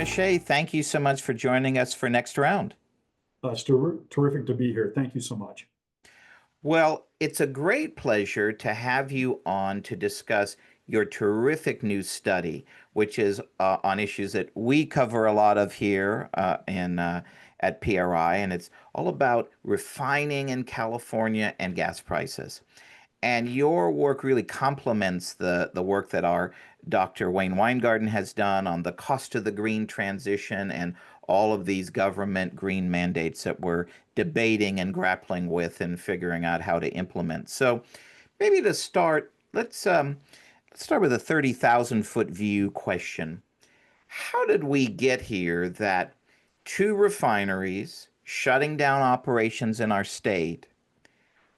Mische, thank you so much for joining us for Next Round. It's terrific to be here. Thank you so much. Well, it's a great pleasure to have you on to discuss your terrific new study, which is on issues that we cover a lot of here at PRI, and it's all about refining in California and gas prices. And your work really complements the work that our Dr. Wayne Weingarten has done on the cost of the green transition and all of these government green mandates that we're debating and grappling with and figuring out how to implement. So maybe to start, let's start with a 30,000-foot view question. How did we get here that two refineries shutting down operations in our state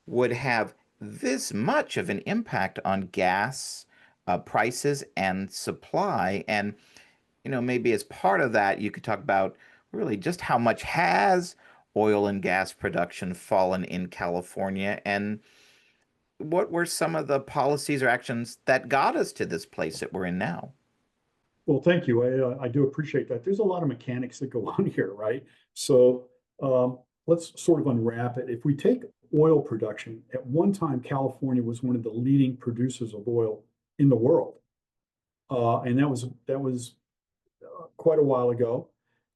would have this much of an impact on gas prices and supply? And, maybe as part of that, you could talk about really just how much has oil and gas production fallen in California, and what were some of the policies or actions that got us to this place that we're in now? Well, thank you. I do appreciate that. There's a lot of mechanics that go on here, right? So let's sort of unwrap it. If we take oil production, at one time, California was one of the leading producers of oil in the world. And that was quite a while ago.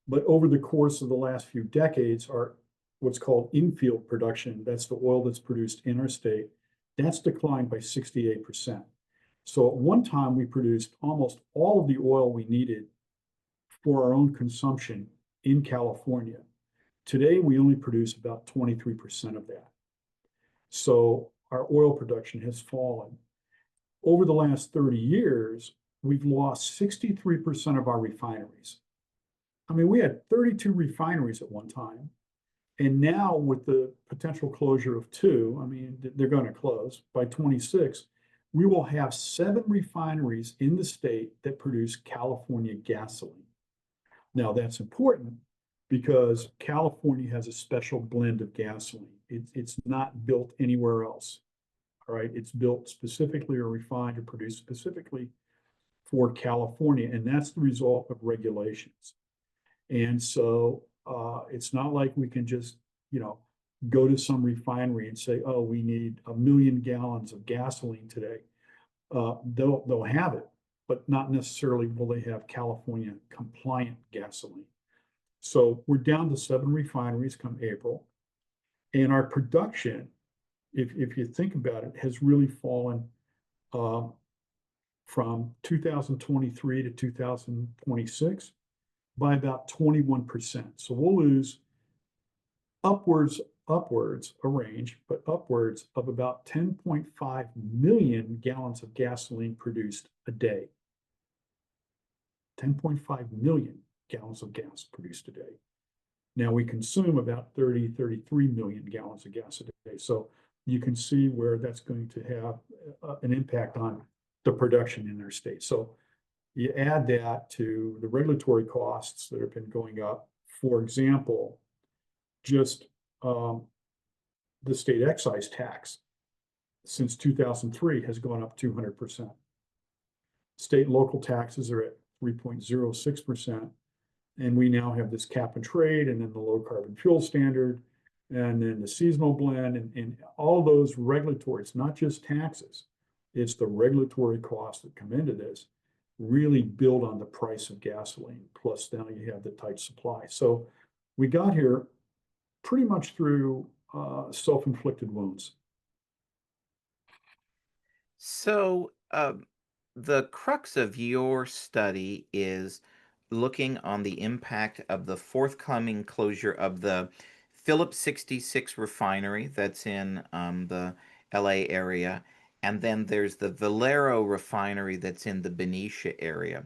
But over the course of the last few decades, our what's called infield production, that's the oil that's produced in our state, that's declined by 68%. So at one time, we produced almost all of the oil we needed for our own consumption in California. Today, we only produce about 23% of that. So our oil production has fallen. Over the last 30 years, we've lost 63% of our refineries. I mean, we had 32 refineries at one time. And now with the potential closure of two, I mean, they're going to close by 26, we will have 7 refineries in the state that produce California gasoline. Now, that's important because California has a special blend of gasoline. It's not built anywhere else. All right. It's built specifically or refined or produced specifically for California. And that's the result of regulations. And so it's not like we can just, go to some refinery and say, oh, we need 1 million gallons of gasoline today. They'll have it, but not necessarily will they have California compliant gasoline. So we're down to 7 refineries come April. And our production, if you think about it, has really fallen from 2023 to 2026 by about 21%. So we'll lose upwards a range, but upwards of about 10.5 million gallons of gasoline produced a day. 10.5 million gallons of gas produced a day. Now we consume about 33 million gallons of gas a day. So you can see where that's going to have an impact on the production in our state. So you add that to the regulatory costs that have been going up. For example, just the state excise tax since 2003 has gone up 200%. State and local taxes are at 3.06%. And we now have this cap and trade, and then the low carbon fuel standard, and then the seasonal blend, and all those regulatory, it's not just taxes, it's the regulatory costs that come into this, really build on the price of gasoline. Plus now you have the tight supply. So we got here pretty much through self-inflicted wounds. So, the crux of your study is looking on the impact of the forthcoming closure of the Phillips 66 refinery that's in the LA area. And then there's the Valero refinery that's in the Benicia area.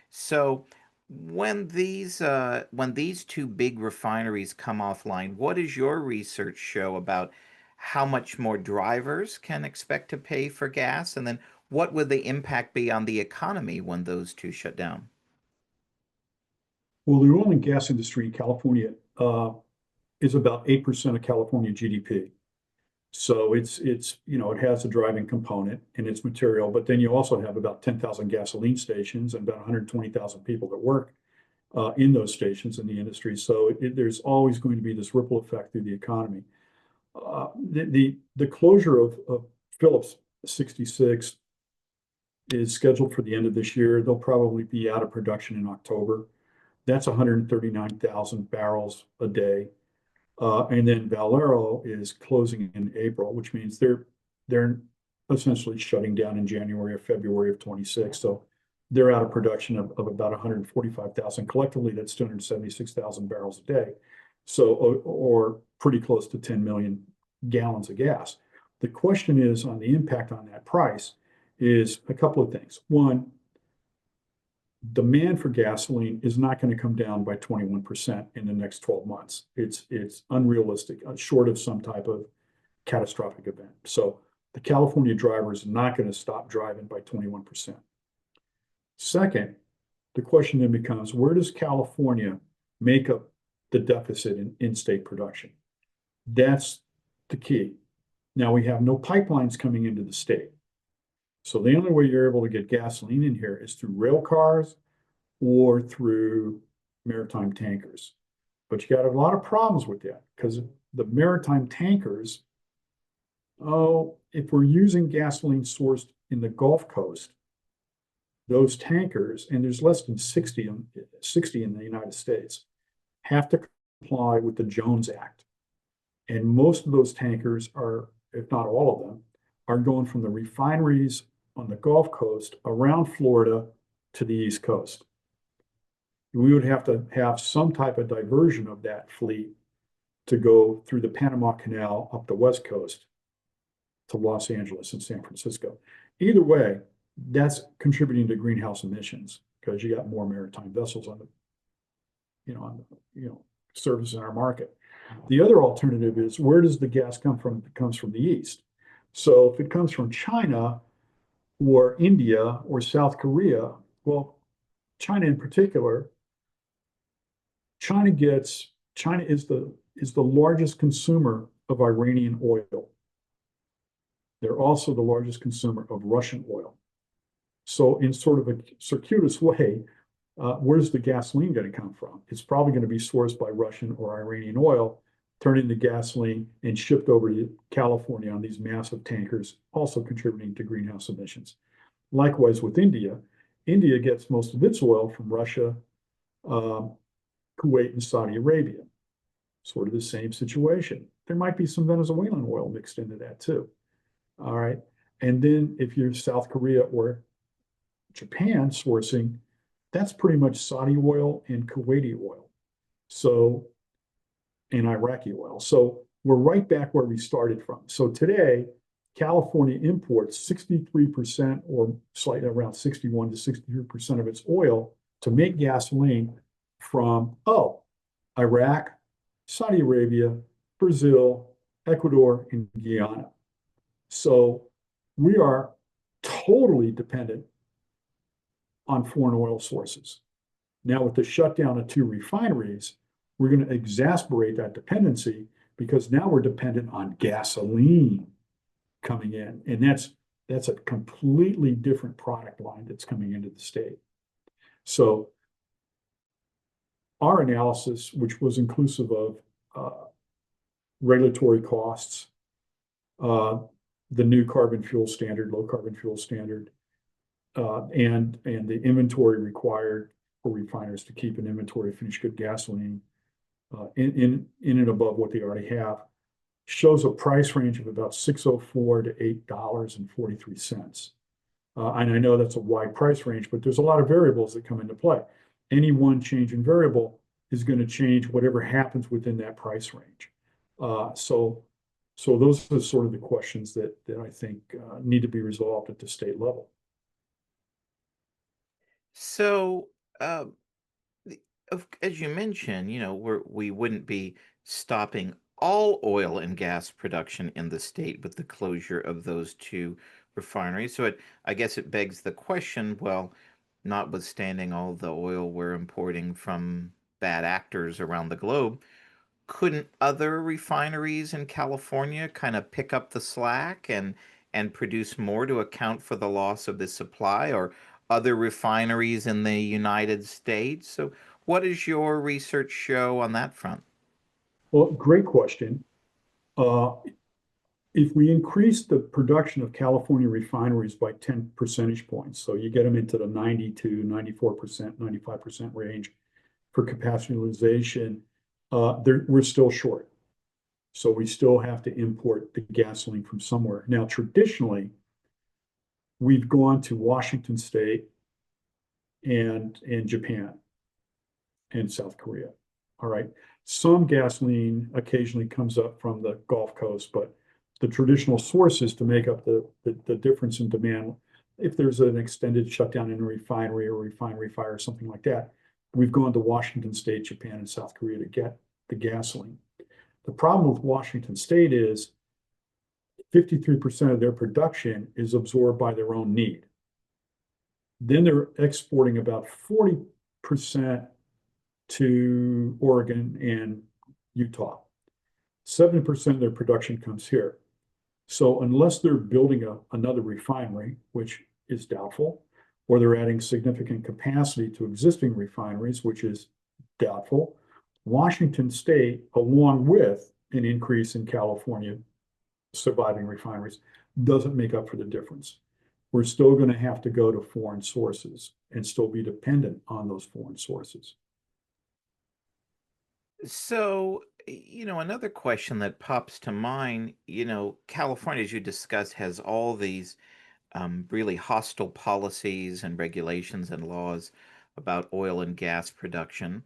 So when these two big refineries come offline, what does your research show about how much more drivers can expect to pay for gas? And then what would the impact be on the economy when those two shut down? Well, the oil and gas industry in California is about 8% of California GDP. So it has a driving component in its material, but then you also have about 10,000 gasoline stations and about 120,000 people that work in those stations in the industry. So there's always going to be this ripple effect through the economy. The closure of Phillips 66 is scheduled for the end of this year. They'll probably be out of production in October. That's 139,000 barrels a day. And then Valero is closing in April, which means they're essentially shutting down in January or February of 26. So they're out of production of about 145,000. Collectively, that's 276,000 barrels a day. So, or pretty close to 10 million gallons of gas. The question is on the impact on that price is a couple of things. One, demand for gasoline is not going to come down by 21% in the next 12 months. It's unrealistic, short of some type of catastrophic event. So the California driver is not going to stop driving by 21%. Second, the question then becomes, where does California make up the deficit in in-state production? That's the key. Now we have no pipelines coming into the state. So the only way you're able to get gasoline in here is through rail cars or through maritime tankers. But you got a lot of problems with that because the maritime tankers, oh, if we're using gasoline sourced in the Gulf Coast, those tankers, and there's less than 60 in the United States, have to comply with the Jones Act. And most of those tankers are, if not all of them, are going from the refineries on the Gulf Coast around Florida to the East Coast. We would have to have some type of diversion of that fleet to go through the Panama Canal up the West Coast to Los Angeles and San Francisco. Either way, that's contributing to greenhouse emissions because you got more maritime vessels on the, service in our market. The other alternative is where does the gas come from? It comes from the east. So if it comes from China or India or South Korea, well, China in particular, China is the largest consumer of Iranian oil. They're also the largest consumer of Russian oil. So in sort of a circuitous way, where's the gasoline going to come from? It's probably going to be sourced by Russian or Iranian oil, turned into gasoline and shipped over to California on these massive tankers, also contributing to greenhouse emissions. Likewise with India, India gets most of its oil from Russia, Kuwait, and Saudi Arabia. Sort of the same situation. There might be some Venezuelan oil mixed into that too. All right. And then if you're South Korea or Japan sourcing, that's pretty much Saudi oil and Kuwaiti oil. So, and Iraqi oil. So we're right back where we started from. So today, California imports 63% or slightly around 61 to 63% of its oil to make gasoline from, Iraq, Saudi Arabia, Brazil, Ecuador, and Guyana. So we are totally dependent on foreign oil sources. Now, with the shutdown of 2 refineries, we're going to exacerbate that dependency because now we're dependent on gasoline coming in. And that's a completely different product line that's coming into the state. So our analysis, which was inclusive of regulatory costs, the new carbon fuel standard, low carbon fuel standard, and the inventory required for refiners to keep an inventory of finished good gasoline in and above what they already have, shows a price range of about $6.04 to $8.43. And I know that's a wide price range, but there's a lot of variables that come into play. Any one change in variable is going to change whatever happens within that price range. So those are sort of the questions that I think need to be resolved at the state level. So, as you mentioned, we wouldn't be stopping all oil and gas production in the state with the closure of those 2 refineries. So I guess it begs the question, well, notwithstanding all the oil we're importing from bad actors around the globe, couldn't other refineries in California kind of pick up the slack and produce more to account for the loss of the supply, or other refineries in the United States? So What does your research show on that front? Well, great question. Uh, if we increase the production of California refineries by 10 percentage points, so you get them into the 92, 94%, 95% range for capacity utilization, we're still short. So we still have to import the gasoline from somewhere. Now, traditionally, we've gone to Washington State and Japan and South Korea. All right. Some gasoline occasionally comes up from the Gulf Coast, but the traditional sources to make up the difference in demand, if there's an extended shutdown in a refinery or refinery fire or something like that, we've gone to Washington State, Japan, and South Korea to get the gasoline. The problem with Washington State is 53% of their production is absorbed by their own need. Then they're exporting about 40% to Oregon and Utah. 70% of their production comes here. So unless they're building another refinery, which is doubtful, or they're adding significant capacity to existing refineries, which is doubtful, Washington State, along with an increase in California surviving refineries, doesn't make up for the difference. We're still going to have to go to foreign sources and still be dependent on those foreign sources. So, another question that pops to mind, California, as you discussed, has all these really hostile policies and regulations and laws about oil and gas production.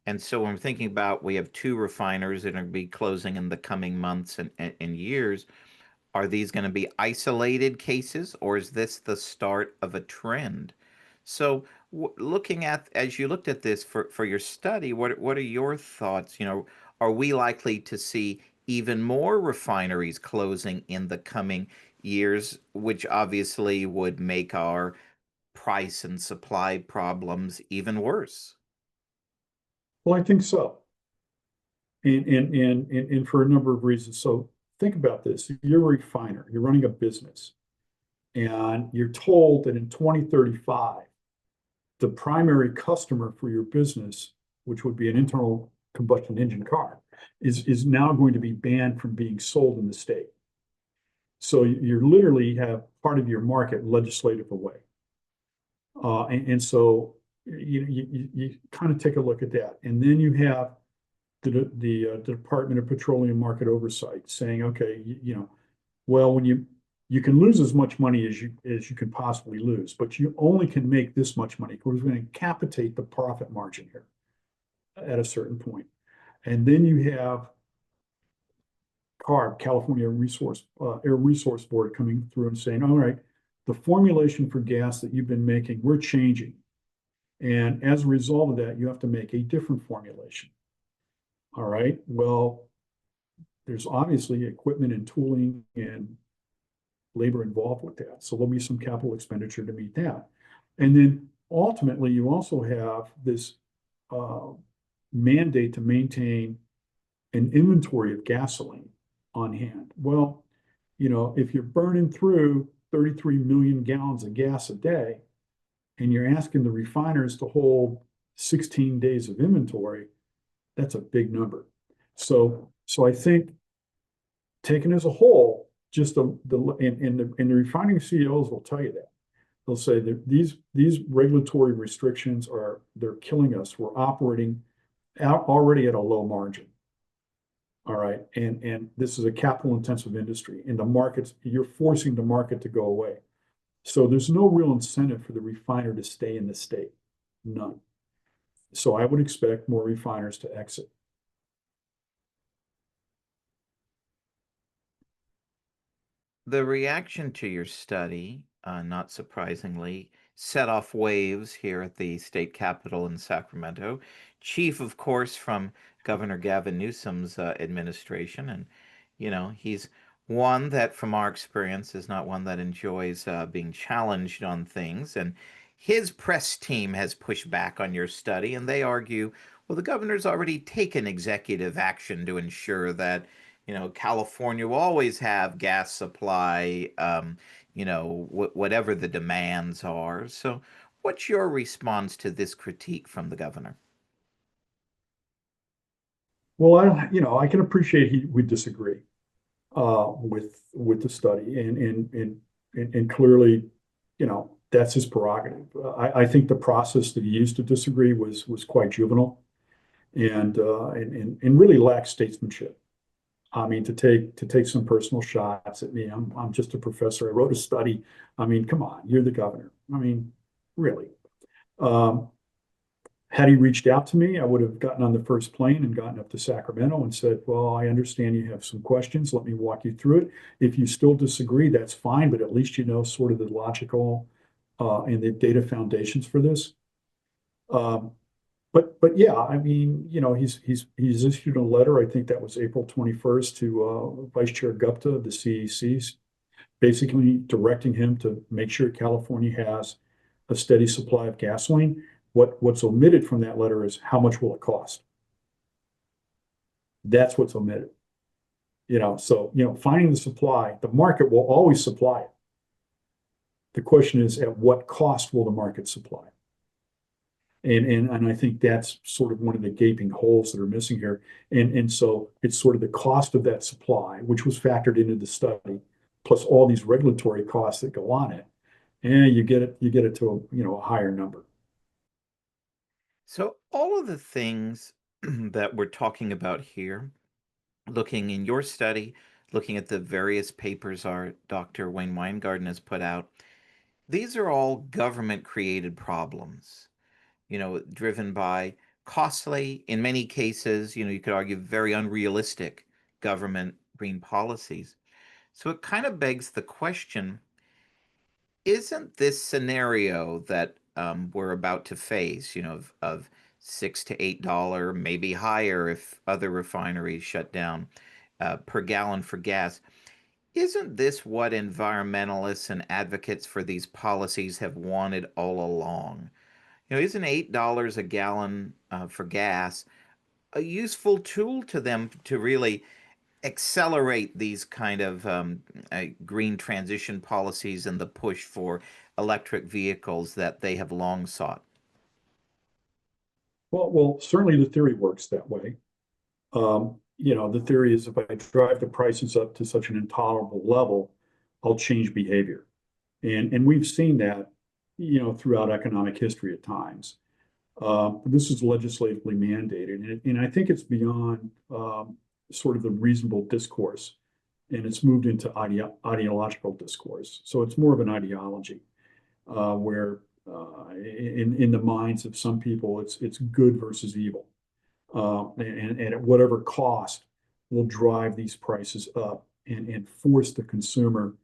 And so when I'm thinking about, we have two refiners that are going to be closing in the coming months and years. Are these going to be isolated cases, or is this the start of a trend? So, looking at, as you looked at this for your study, what are your thoughts? Are we likely to see even more refineries closing in the coming years, which obviously would make our price and supply problems even worse? Well, I think so. And for a number of reasons. So think about this. You're a refiner, you're running a business, and you're told that in 2035, the primary customer for your business, which would be an internal combustion engine car, is now going to be banned from being sold in the state. So you literally have part of your market legislative away. And so you kind of take a look at that. And then you have the Department of Petroleum Market Oversight saying, okay, well, when you can lose as much money as you can possibly lose, but you only can make this much money because we're going to capitate the profit margin here at a certain point. And then you have CARB, California Air Resource Board, coming through and saying, all right, the formulation for gas that you've been making, we're changing. And as a result of that, you have to make a different formulation. All right. Well, there's obviously equipment and tooling and labor involved with that. So there'll be some capital expenditure to meet that. And then ultimately, you also have this uh, mandate to maintain an inventory of gasoline on hand. Well, if you're burning through 33 million gallons of gas a day and you're asking the refiners to hold 16 days of inventory, that's a big number. So I think taken as a whole, just the refining CEOs will tell you that. They'll say that these regulatory restrictions they're killing us. We're operating out already at a low margin. All right. And this is a capital intensive industry, and the markets, you're forcing the market to go away. So there's no real incentive for the refiner to stay in the state. None. So I would expect more refiners to exit. The reaction to your study, not surprisingly, set off waves here at the state capitol in Sacramento. Chief, of course, from Governor Gavin Newsom's administration. And, he's one that, from our experience, is not one that enjoys being challenged on things. And his press team has pushed back on your study, and they argue, well, the governor's already taken executive action to ensure that California will always have gas supply, whatever the demands are. So, what's your response to this critique from the governor? Well, I can appreciate we disagree with the study, and clearly, that's his prerogative. I think the process that he used to disagree was quite juvenile and really lacks statesmanship. I mean, to take some personal shots at me. I'm just a professor. I wrote a study. I mean, come on, you're the governor. I mean, really. Um, Had he reached out to me, I would have gotten on the first plane and gotten up to Sacramento and said, well, I understand you have some questions. Let me walk you through it. If you still disagree, that's fine, but at least you know sort of the logical and the data foundations for this. Um, but yeah, I mean, he's issued a letter. I think that was April 21st to Vice Chair Gupta of the CEC, basically directing him to make sure California has a steady supply of gasoline. What's omitted from that letter is how much will it cost? That's what's omitted. So finding the supply, the market will always supply it. The question is, at what cost will the market supply? And I think that's sort of one of the gaping holes that are missing here. And so it's sort of the cost of that supply, which was factored into the study, plus all these regulatory costs that go on it, and you get it to a higher number. So, all of the things that we're talking about here, looking in your study, looking at the various papers our Dr. Wayne Weingarten has put out, these are all government created problems, driven by costly, in many cases, you could argue very unrealistic government green policies. So it kind of begs the question, isn't this scenario that we're about to face, of $6 to $8, maybe higher if other refineries shut down, per gallon for gas? Isn't this what environmentalists and advocates for these policies have wanted all along? Isn't $8 a gallon for gas a useful tool to them to really accelerate these kind of green transition policies and the push for electric vehicles that they have long sought? Well, certainly the theory works that way. The theory is if I drive the prices up to such an intolerable level, I'll change behavior. And we've seen that, throughout economic history at times. This is legislatively mandated, and I think it's beyond sort of the reasonable discourse, and it's moved into ideological discourse. So it's more of an ideology where, in the minds of some people, it's good versus evil, and at whatever cost will drive these prices up and force the consumer,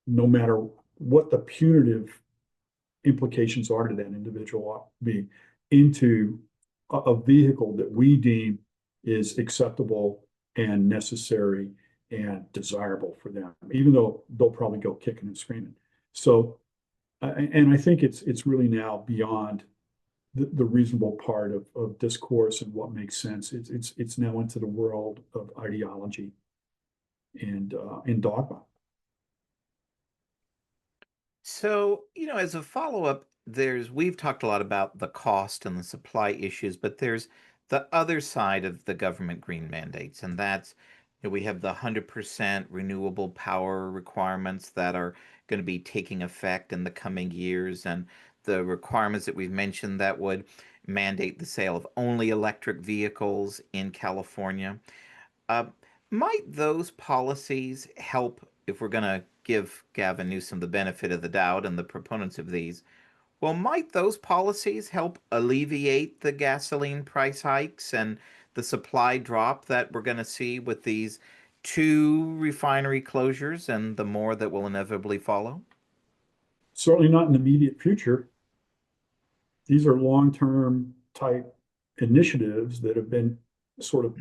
no matter what the punitive implications are to that individual being, into a vehicle that we deem is acceptable and necessary and desirable for them, even though they'll probably go kicking and screaming. So, and I think it's really now beyond the reasonable part of discourse and what makes sense. It's now into the world of ideology and dogma. So, as a follow-up, we've talked a lot about the cost and the supply issues, but there's the other side of the government green mandates, and that's, we have the 100% renewable power requirements that are going to be taking effect in the coming years, and the requirements that we've mentioned that would mandate the sale of only electric vehicles in California. Uh, might those policies help, if we're going to give Gavin Newsom the benefit of the doubt and the proponents of these? Well, might those policies help alleviate the gasoline price hikes and the supply drop that we're going to see with these two refinery closures and the more that will inevitably follow? Certainly not in the immediate future. These are long-term type initiatives that have been sort of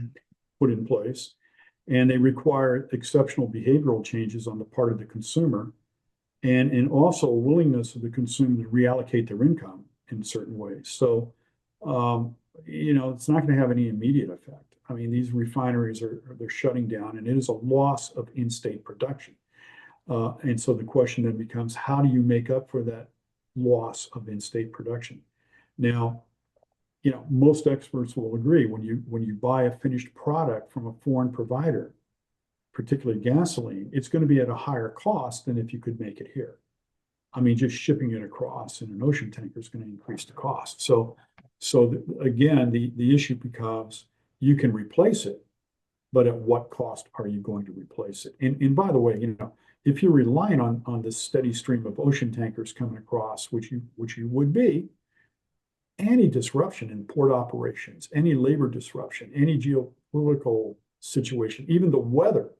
put in place, and they require exceptional behavioral changes on the part of the consumer and also a willingness of the consumer to reallocate their income in certain ways. So, it's not going to have any immediate effect. I mean, these refineries they're shutting down, and it is a loss of in-state production. And so the question then becomes, how do you make up for that loss of in-state production? Now, most experts will agree when you buy a finished product from a foreign provider, particularly gasoline, it's going to be at a higher cost than if you could make it here. I mean, just shipping it across in an ocean tanker is going to increase the cost. Again, the issue becomes you can replace it, but at what cost are you going to replace it? And by the way, if you're relying on this steady stream of ocean tankers coming across, which you would be, any disruption in port operations, any labor disruption, any geopolitical situation, even the weather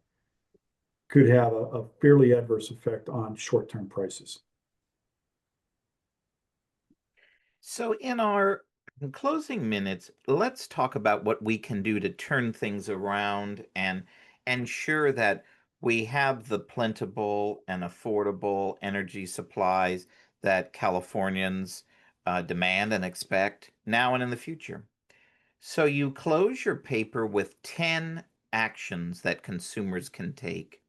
could have a fairly adverse effect on short-term prices. So, in our closing minutes, let's talk about what we can do to turn things around and ensure that we have the plentiful and affordable energy supplies that Californians demand and expect now and in the future. So, you close your paper with 10 actions that consumers can take.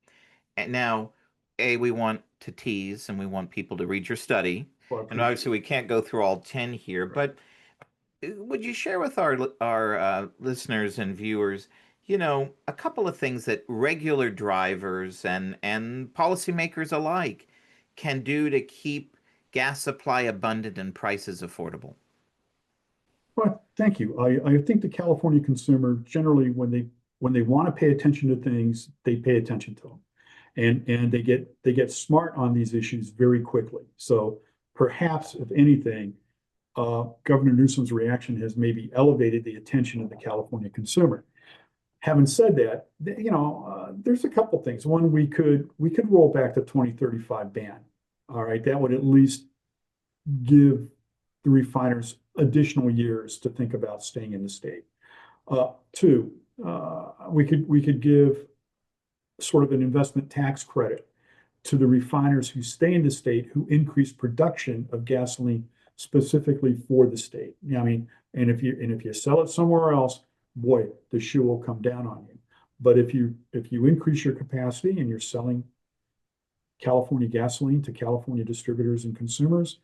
And now, we want to tease and we want people to read your study. Well, I And appreciate obviously, it. we can't go through all 10 here, Right. but would you share with our listeners and viewers, a couple of things that regular drivers and policymakers alike can do to keep gas supply abundant and prices affordable? Well, thank you. I think the California consumer generally, when they want to pay attention to things, they pay attention to them, and they get smart on these issues very quickly. So perhaps, if anything, Governor Newsom's reaction has maybe elevated the attention of the California consumer. Having said that, there's a couple things. One, we could roll back the 2035 ban. All right, that would at least give the refiners additional years to think about staying in the state. Two, we could give sort of an investment tax credit to the refiners who stay in the state who increase production of gasoline specifically for the state. I mean, and if you sell it somewhere else, boy, the shoe will come down on you. But if you increase your capacity and you're selling California gasoline to California distributors and consumers,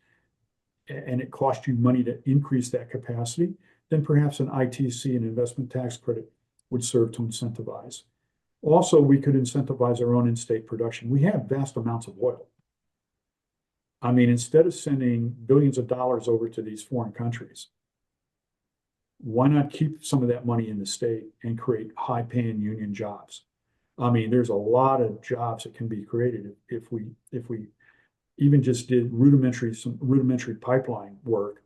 and it costs you money to increase that capacity, then perhaps an ITC, an investment tax credit, would serve to incentivize. Also, we could incentivize our own in-state production. We have vast amounts of oil. I mean, instead of sending billions of dollars over to these foreign countries, why not keep some of that money in the state and create high-paying union jobs? I mean, there's a lot of jobs that can be created if we even just did some rudimentary pipeline work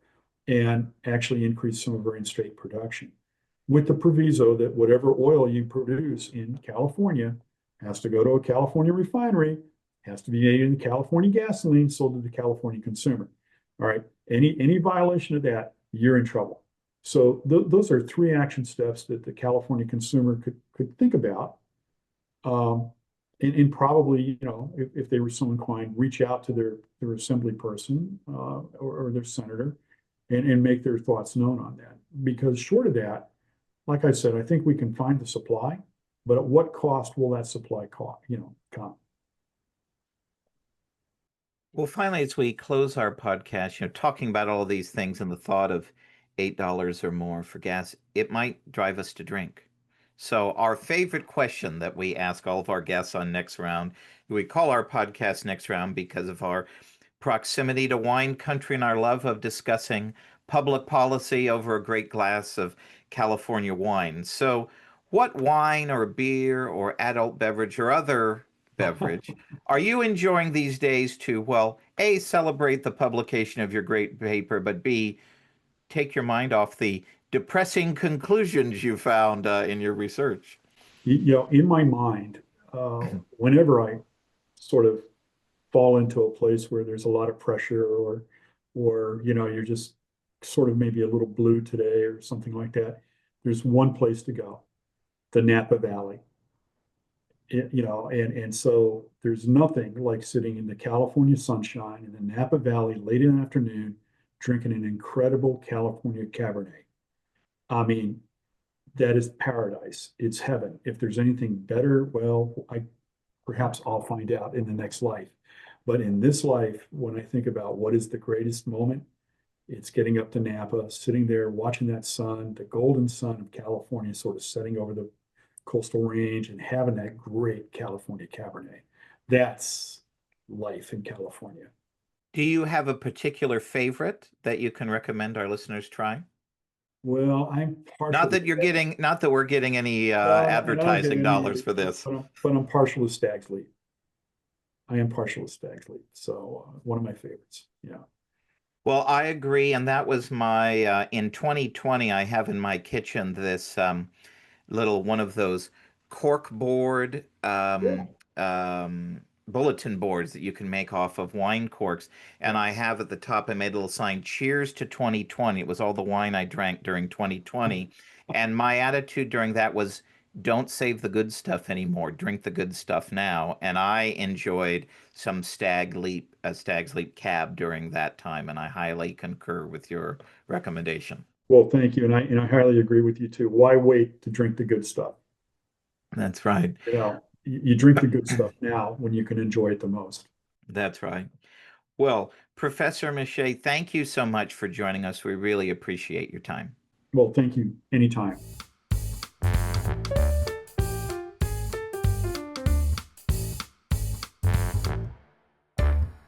and actually increase some of our in-state production, with the proviso that whatever oil you produce in California has to go to a California refinery, has to be made in California gasoline sold to the California consumer. All right. Any violation of that, you're in trouble. So those are three action steps that the California consumer could think about. And probably, if they were so inclined, reach out to their assembly person or their senator and make their thoughts known on that. Because short of that, like I said, I think we can find the supply, but at what cost will that supply come? Well, finally, as we close our podcast, talking about all these things and the thought of $8 or more for gas, it might drive us to drink. So, our favorite question that we ask all of our guests on Next Round, we call our podcast Next Round because of our proximity to wine country and our love of discussing public policy over a great glass of California wine. So, what wine or beer or adult beverage or other beverage are you enjoying these days to, well, A, celebrate the publication of your great paper, but B, take your mind off the depressing conclusions you found in your research? In my mind, whenever I sort of fall into a place where there's a lot of pressure or you're just sort of maybe a little blue today or something like that, there's one place to go, the Napa Valley. And so there's nothing like sitting in the California sunshine in the Napa Valley late in the afternoon, drinking an incredible California Cabernet. I mean, that is paradise. It's heaven. If there's anything better, well, perhaps I'll find out in the next life. But in this life, when I think about what is the greatest moment, It's getting up to Napa, sitting there, watching that sun, the golden sun of California sort of setting over the coastal range and having that great California Cabernet. That's life in California. Do you have a particular favorite that you can recommend our listeners try? Well, I'm partial to stag. Not that we're getting any No, and I don't get advertising any, dollars for this. but I'm partial to Stag's Leap. I am partial to Stag's Leap. So one of my favorites. Yeah. Well, I agree, and that was my in 2020. I have in my kitchen this little one of those cork board Yeah. bulletin boards that you can make off of wine corks. And I have at the top, I made a little sign, Cheers to 2020. It was all the wine I drank during 2020. And my attitude during that was, don't save the good stuff anymore. Drink the good stuff now. And I enjoyed some Stag's Leap Cab during that time. And I highly concur with your recommendation. Well, thank you. And I highly agree with you too. Why wait to drink the good stuff? That's right. You drink the good stuff now when you can enjoy it the most. That's right. Well, Professor Miche, thank you so much for joining us. We really appreciate your time. Well, thank you. Anytime.